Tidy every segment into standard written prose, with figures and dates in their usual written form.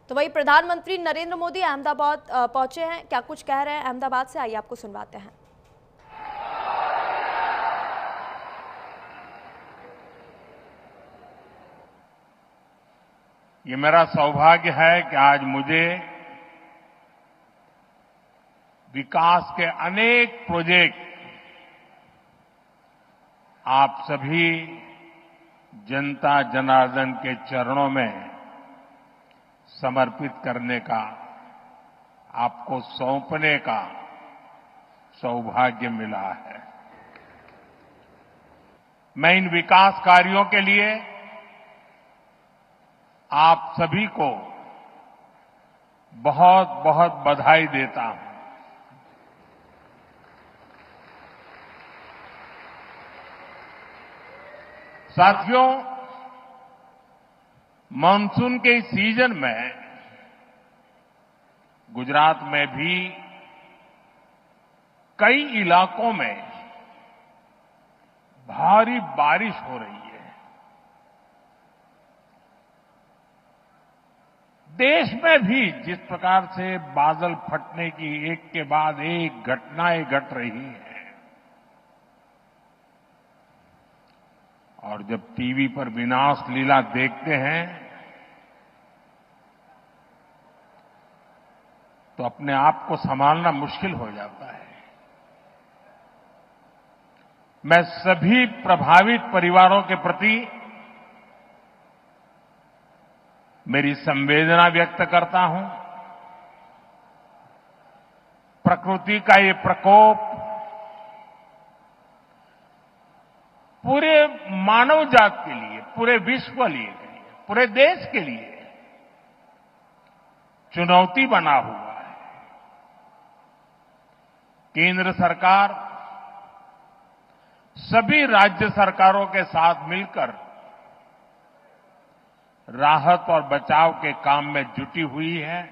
तो वही प्रधानमंत्री नरेंद्र मोदी अहमदाबाद पहुंचे हैं, क्या कुछ कह रहे हैं अहमदाबाद से, आइए आपको सुनवाते हैं। ये मेरा सौभाग्य है कि आज मुझे विकास के अनेक प्रोजेक्ट आप सभी जनता जनार्दन के चरणों में समर्पित करने का, आपको सौंपने का सौभाग्य मिला है। मैं इन विकास कार्यों के लिए आप सभी को बहुत बहुत बधाई देता हूं। साथियों, मानसून के इस सीजन में गुजरात में भी कई इलाकों में भारी बारिश हो रही है। देश में भी जिस प्रकार से बादल फटने की एक के बाद एक घटनाएं घट रही हैं, और जब टीवी पर विनाश लीला देखते हैं तो अपने आप को संभालना मुश्किल हो जाता है। मैं सभी प्रभावित परिवारों के प्रति मेरी संवेदना व्यक्त करता हूं। प्रकृति का ये प्रकोप पूरे मानव जात के लिए, पूरे विश्व के लिए, पूरे देश के लिए चुनौती बना हुआ है। केंद्र सरकार सभी राज्य सरकारों के साथ मिलकर राहत और बचाव के काम में जुटी हुई है।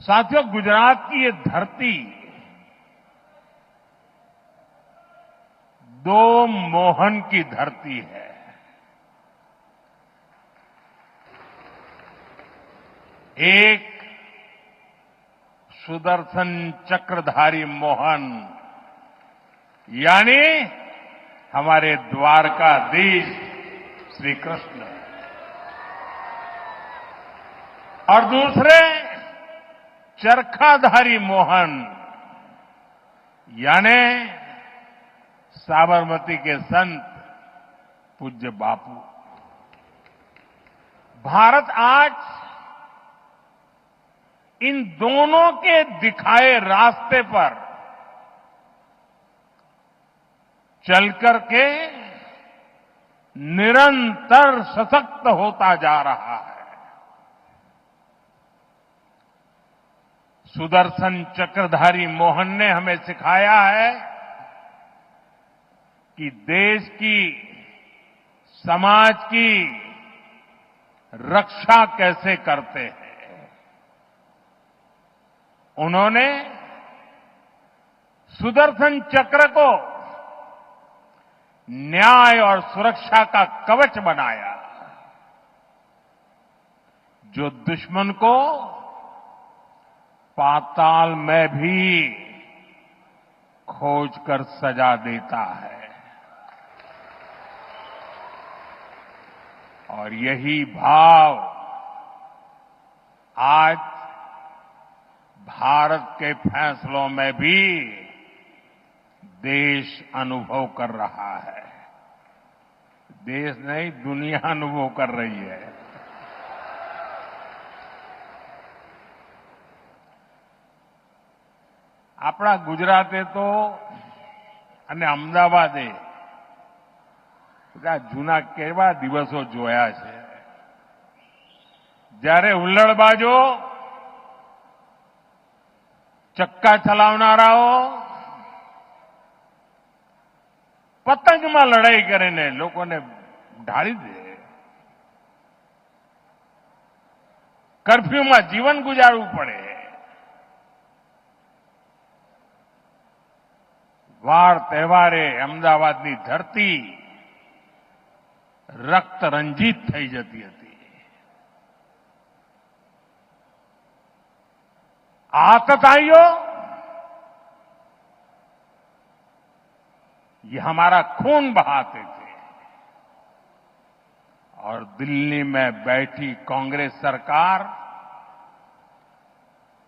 साथियों, गुजरात की ये धरती दो मोहन की धरती है। एक सुदर्शन चक्रधारी मोहन यानी हमारे द्वारकाधीश श्री कृष्ण, और दूसरे चरखाधारी मोहन यानी साबरमती के संत पूज्य बापू। भारत आज इन दोनों के दिखाए रास्ते पर चलकर के निरंतर सशक्त होता जा रहा है। सुदर्शन चक्रधारी मोहन ने हमें सिखाया है कि देश की, समाज की रक्षा कैसे करते हैं। उन्होंने सुदर्शन चक्र को न्याय और सुरक्षा का कवच बनाया, जो दुश्मन को पाताल में भी खोज कर सजा देता है। और यही भाव आज भारत के फैसलों में भी देश अनुभव कर रहा है। देश नहीं, दुनिया अनुभव कर रही है। આપણા ગુજરાતે તો અને અમદાવાદે જૂના કેવા દિવસો જોયા છે, જ્યારે હુલ્લડબાજો, ચક્કા ચલાવનારાઓ પતંગમાં લડાઈ કરીને લોકોને ઢાળી દે, કર્ફ્યુમાં જીવન ગુજારવું પડે, વાર તહેવારે અમદાવાદની ધરતી રક્ત રંજીત થઈ જતી હતી। आतताइयों, ये हमारा खून बहाते थे और दिल्ली में बैठी कांग्रेस सरकार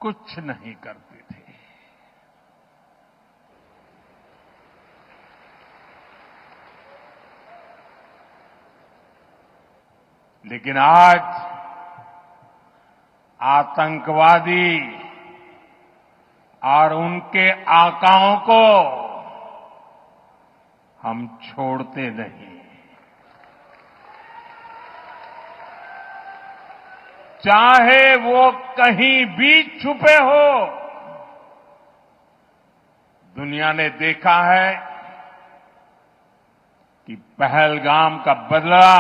कुछ नहीं करती थी। लेकिन आज आतंकवादी और उनके आकाओं को हम छोड़ते नहीं। चाहे वो कहीं भी छुपे हो, दुनिया ने देखा है कि पहलगाम का बदला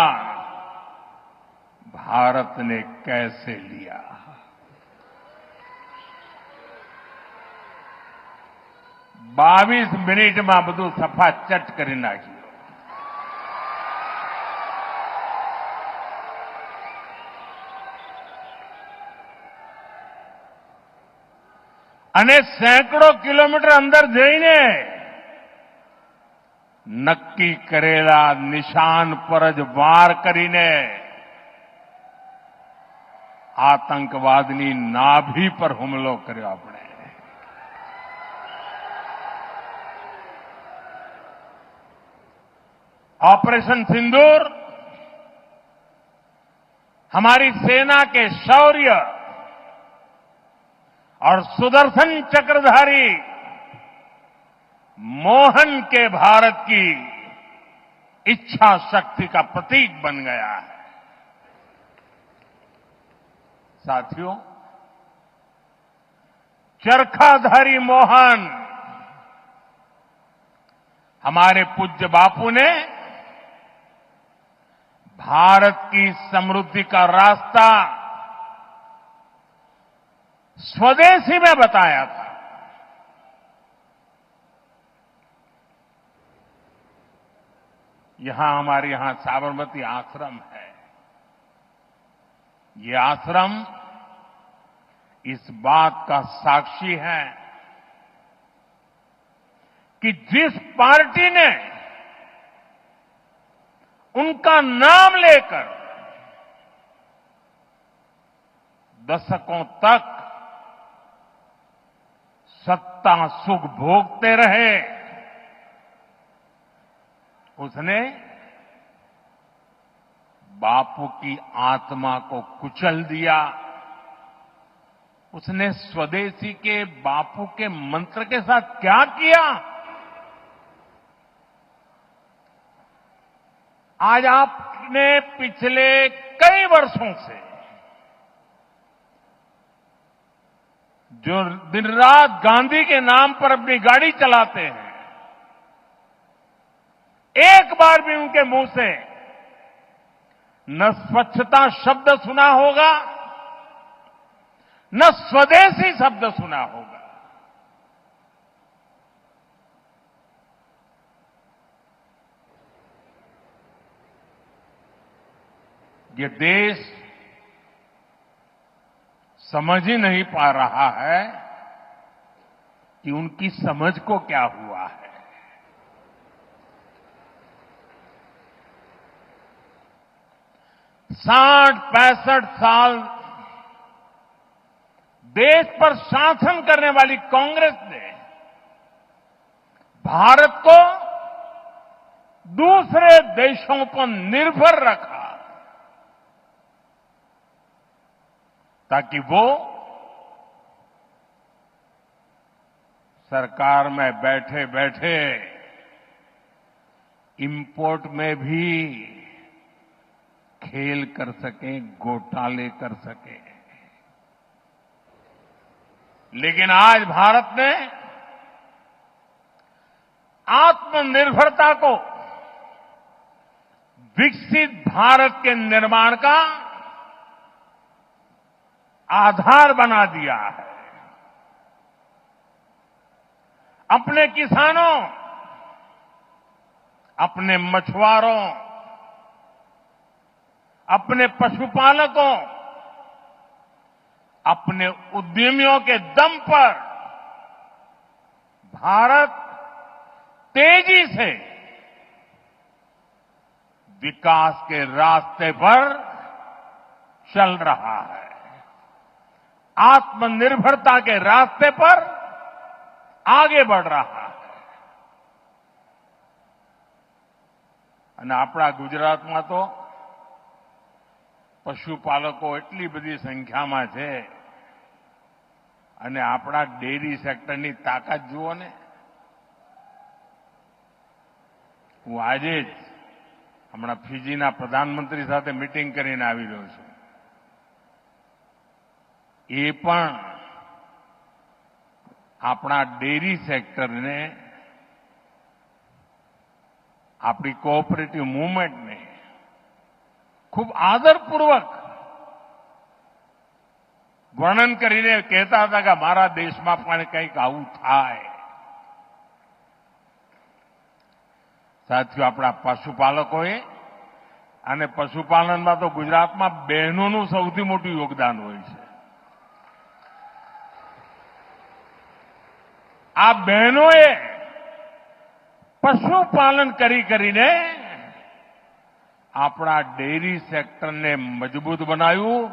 भारत ने कैसे लिया। बावीस मिनिट में બધું સફા ચટ કરી નાખ્યું અને સેંકડો કિલોમીટર અંદર જઈને નક્કી કરેલા નિશાન પર જ વાર કરીને આતંકવાદની નાભી પર હુમલો કર્યો આપણે। ऑपरेशन सिंदूर हमारी सेना के शौर्य और सुदर्शन चक्रधारी मोहन के भारत की इच्छा शक्ति का प्रतीक बन गया है। साथियों, चरखाधारी मोहन हमारे पूज्य बापू ने भारत की समृद्धि का रास्ता स्वदेशी में बताया था। हमारे यहां साबरमती आश्रम है। ये आश्रम इस बात का साक्षी है कि जिस पार्टी ने उनका नाम लेकर दशकों तक सत्ता सुख भोगते रहे, उसने बापू की आत्मा को कुचल दिया। उसने स्वदेशी के बापू के मंत्र के साथ क्या किया? आज आपने पिछले कई वर्षों से जो दिन रात गांधी के नाम पर अपनी गाड़ी चलाते हैं, एक बार भी उनके मुंह से न स्वच्छता शब्द सुना होगा, न स्वदेशी शब्द सुना होगा। ये देश समझ ही नहीं पा रहा है कि उनकी समझ को क्या हुआ है। साठ 65 साल देश पर शासन करने वाली कांग्रेस ने भारत को दूसरे देशों पर निर्भर रखा ताकि वो सरकार में बैठे बैठे इंपोर्ट में भी खेल कर सकें, घोटाले कर सकें। लेकिन आज भारत ने आत्मनिर्भरता को विकसित भारत के निर्माण का आधार बना दिया है। अपने किसानों, अपने मछुआरों, अपने पशुपालकों, अपने उद्यमियों के दम पर भारत तेजी से विकास के रास्ते पर चल रहा है, आत्मनिर्भरता के रास्ते पर आगे बढ़ रहा है। અને આપણા ગુજરાતમાં તો પશુપાલકો એટલી બધી સંખ્યામાં છે અને આપણા ડેરી સેક્ટરની તાકાત જુઓ ને. હું આજે જ હમણાં ફિજીના પ્રધાનમંત્રી સાથે મીટિંગ કરીને આવી રહ્યો છું. એ પણ આપણા ડેરી સેક્ટરને, આપણી કોઓપરેટિવ મૂવમેન્ટને ખૂબ આદરપૂર્વક વર્ણન કરીને કહેતા હતા કે મારા દેશમાં પણ કંઈક આવું થાય. સાથીઓ, આપણા પશુપાલકોએ અને પશુપાલનમાં તો ગુજરાતમાં બહેનોનું સૌથી મોટું યોગદાન હોય છે. આ બહેનોએ પશુપાલન કરીને આપણા ડેરી સેક્ટરને મજબૂત બનાવ્યું,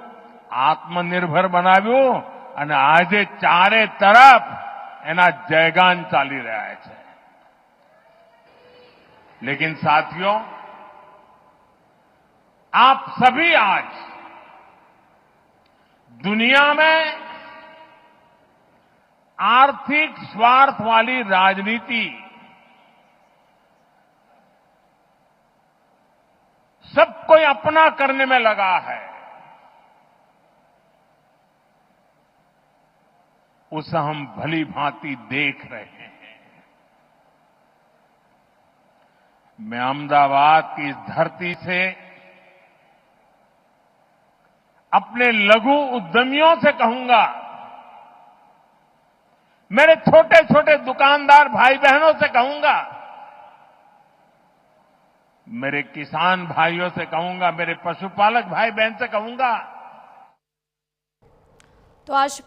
આત્મનિર્ભર બનાવ્યું અને આજે ચારે તરફ એના જયગાન ચાલી રહ્યા છે. लेकिन साथियों, आप सभी आज दुनिया में आर्थिक स्वार्थ वाली राजनीति सब कोई अपना करने में लगा है, उसे हम भली भांति देख रहे हैं. मैं अहमदाबाद की इस धरती से अपने लघु उद्यमियों से कहूंगा, मेरे छोटे छोटे दुकानदार भाई बहनों से कहूंगा, मेरे किसान भाइयों से कहूंगा, मेरे पशुपालक भाई बहन से कहूंगा. तो आज